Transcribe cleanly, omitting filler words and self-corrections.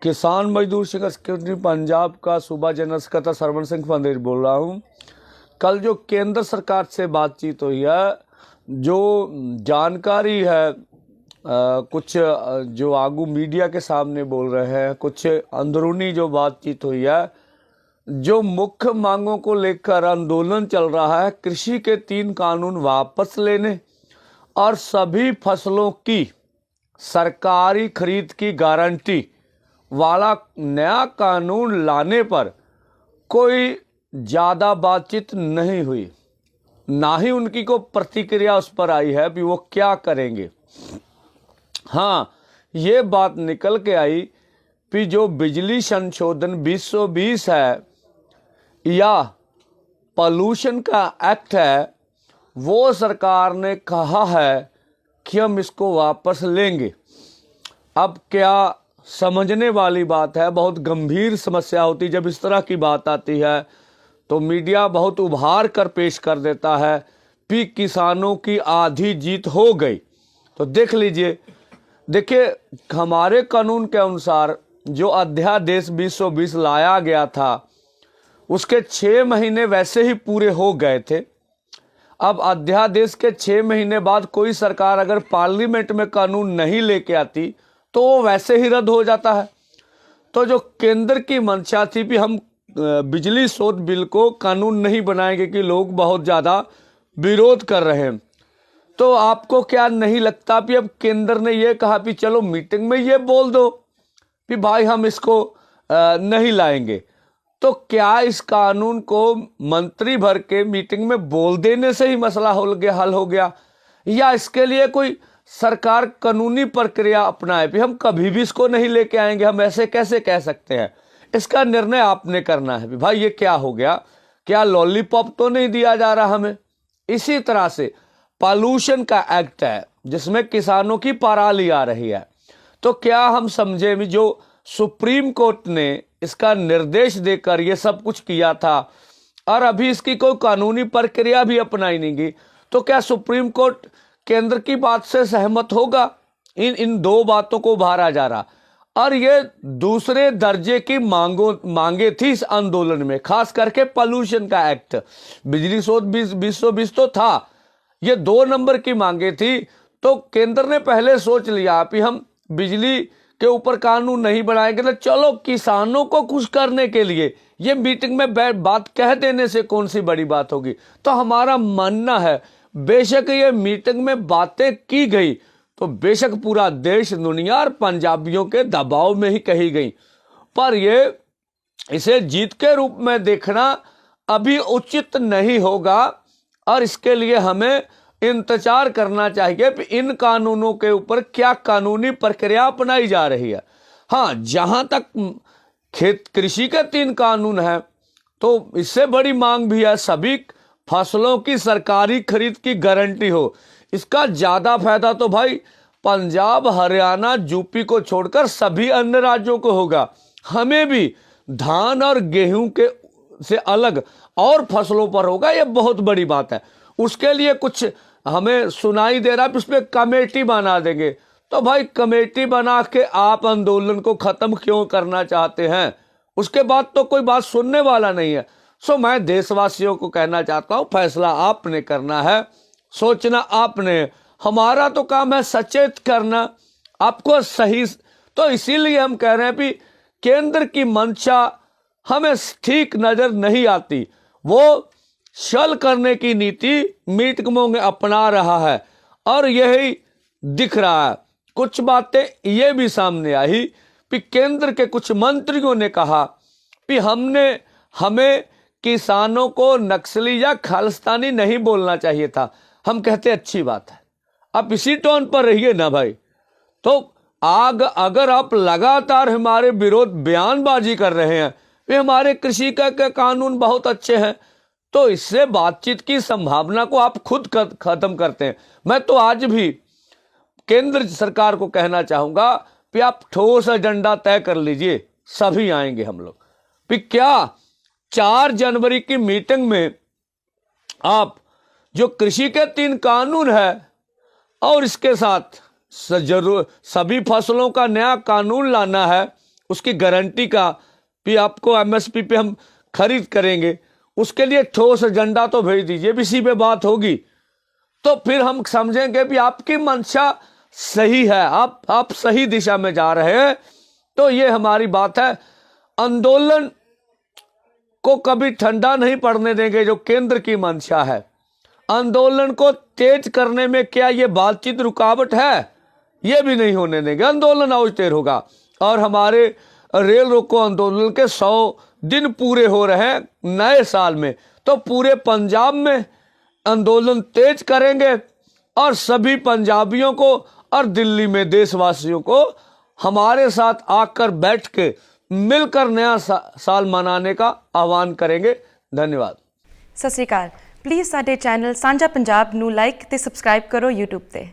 किसान मजदूर संघर्ष समिति पंजाब का सूबा जनरल सेक्रेटरी सरवण सिंह फंदेर बोल रहा हूँ। कल जो केंद्र सरकार से बातचीत हुई है, जो जानकारी है कुछ जो आगू मीडिया के सामने बोल रहे हैं, कुछ अंदरूनी जो बातचीत हुई है, जो मुख्य मांगों को लेकर आंदोलन चल रहा है, कृषि के 3 कानून वापस लेने और सभी फसलों की सरकारी खरीद की गारंटी वाला नया कानून लाने पर कोई ज़्यादा बातचीत नहीं हुई, ना ही उनकी को प्रतिक्रिया उस पर आई है कि वो क्या करेंगे। हाँ, ये बात निकल के आई कि जो बिजली संशोधन 2020 है या पॉल्यूशन का एक्ट है, वो सरकार ने कहा है कि हम इसको वापस लेंगे। अब क्या समझने वाली बात है, बहुत गंभीर समस्या होती जब इस तरह की बात आती है तो मीडिया बहुत उभार कर पेश कर देता है कि किसानों की आधी जीत हो गई। तो देख लीजिए, देखिए हमारे कानून के अनुसार जो अध्यादेश 2020 लाया गया था, उसके 6 महीने वैसे ही पूरे हो गए थे। अब अध्यादेश के 6 महीने बाद कोई सरकार अगर पार्लियामेंट में कानून नहीं लेके आती तो वो वैसे ही रद्द हो जाता है। तो जो केंद्र की मंशा थी कि हम बिजली शोध बिल को कानून नहीं बनाएंगे कि लोग बहुत ज़्यादा विरोध कर रहे हैं, तो आपको क्या नहीं लगता कि अब केंद्र ने ये कहा कि चलो मीटिंग में ये बोल दो कि भाई हम इसको नहीं लाएंगे, तो क्या इस कानून को मंत्री भर के मीटिंग में बोल देने से ही मसला हल हो गया, या इसके लिए कोई सरकार कानूनी प्रक्रिया अपनाए भी हम कभी भी इसको नहीं लेके आएंगे? हम ऐसे कैसे कह सकते हैं? इसका निर्णय आपने करना है भाई, ये क्या हो गया? क्या लॉलीपॉप तो नहीं दिया जा रहा हमें? इसी तरह से पॉल्यूशन का एक्ट है जिसमें किसानों की पराली आ रही है, तो क्या हम समझे भी जो सुप्रीम कोर्ट ने इसका निर्देश देकर ये सब कुछ किया था और अभी इसकी कोई कानूनी प्रक्रिया भी अपनाई नहीं गई, तो क्या सुप्रीम कोर्ट केंद्र की बात से सहमत होगा? इन 2 बातों को उभारा जा रहा, और ये दूसरे दर्जे की मांगे थी इस आंदोलन में, खास करके पॉल्यूशन का एक्ट। बिजली शोध 2020 तो था, ये 2 नंबर की मांगे थी। तो केंद्र ने पहले सोच लिया कि हम बिजली के ऊपर कानून नहीं बनाएंगे, तो चलो किसानों को खुश करने के लिए ये मीटिंग में बात कह देने से कौन सी बड़ी बात होगी। तो हमारा मानना है बेशक ये मीटिंग में बातें की गई तो बेशक पूरा देश दुनिया और पंजाबियों के दबाव में ही कही गई, पर ये इसे जीत के रूप में देखना अभी उचित नहीं होगा, और इसके लिए हमें इंतजार करना चाहिए कि इन कानूनों के ऊपर क्या कानूनी प्रक्रिया अपनाई जा रही है। हाँ, जहां तक कृषि के 3 कानून है तो इससे बड़ी मांग भी है, सभी फसलों की सरकारी खरीद की गारंटी हो। इसका ज्यादा फायदा तो भाई पंजाब, हरियाणा, यूपी को छोड़कर सभी अन्य राज्यों को होगा। हमें भी धान और गेहूं के से अलग और फसलों पर होगा, ये बहुत बड़ी बात है। उसके लिए कुछ हमें सुनाई दे रहा है, उस पर कमेटी बना देंगे, तो भाई कमेटी बना के आप आंदोलन को खत्म क्यों करना चाहते हैं? उसके बाद तो कोई बात सुनने वाला नहीं है। सो मैं देशवासियों को कहना चाहता हूं, फैसला आपने करना है, सोचना आपने, हमारा तो काम है सचेत करना आपको सही। तो इसीलिए हम कह रहे हैं कि केंद्र की मंशा हमें ठीक नजर नहीं आती। वो छल करने की नीति मीटिंगों में अपना रहा है और यही दिख रहा है। कुछ बातें ये भी सामने आई कि केंद्र के कुछ मंत्रियों ने कहा कि हमें किसानों को नक्सली या खालिस्तानी नहीं बोलना चाहिए था। हम कहते अच्छी बात है, आप इसी टोन पर रहिए ना भाई। तो अगर आप लगातार हमारे विरोध बयानबाजी कर रहे हैं कि हमारे कृषि के कानून बहुत अच्छे हैं, तो इससे बातचीत की संभावना को आप खुद खत्म करते हैं। मैं तो आज भी केंद्र सरकार को कहना चाहूंगा कि आप ठोस एजेंडा तय कर लीजिए, सभी आएंगे हम लोग। कि क्या 4 जनवरी की मीटिंग में आप जो कृषि के 3 कानून है और इसके साथ जरूर सभी फसलों का नया कानून लाना है, उसकी गारंटी का भी आपको एमएसपी पे हम खरीद करेंगे, उसके लिए ठोस एजेंडा तो भेज दीजिए, इसी पे बात होगी तो फिर हम समझेंगे भी आपकी मंशा सही है, आप सही दिशा में जा रहे हैं। तो ये हमारी बात है। आंदोलन को कभी ठंडा नहीं पड़ने देंगे, जो केंद्र की मंशा है। आंदोलन को तेज करने में क्या ये बातचीत रुकावट है? ये भी नहीं होने देंगे, आंदोलन और तेज होगा। और हमारे रेल रोको आंदोलन के 100 दिन पूरे हो रहे हैं नए साल में, तो पूरे पंजाब में आंदोलन तेज करेंगे और सभी पंजाबियों को और दिल्ली में देशवासियों को हमारे साथ आकर बैठ के मिलकर नया साल मनाने का आह्वान करेंगे। धन्यवाद। सत श्री अकाल। प्लीज़ साडे चैनल सांझा पंजाब नू लाइक ते सबसक्राइब करो यूट्यूब ते।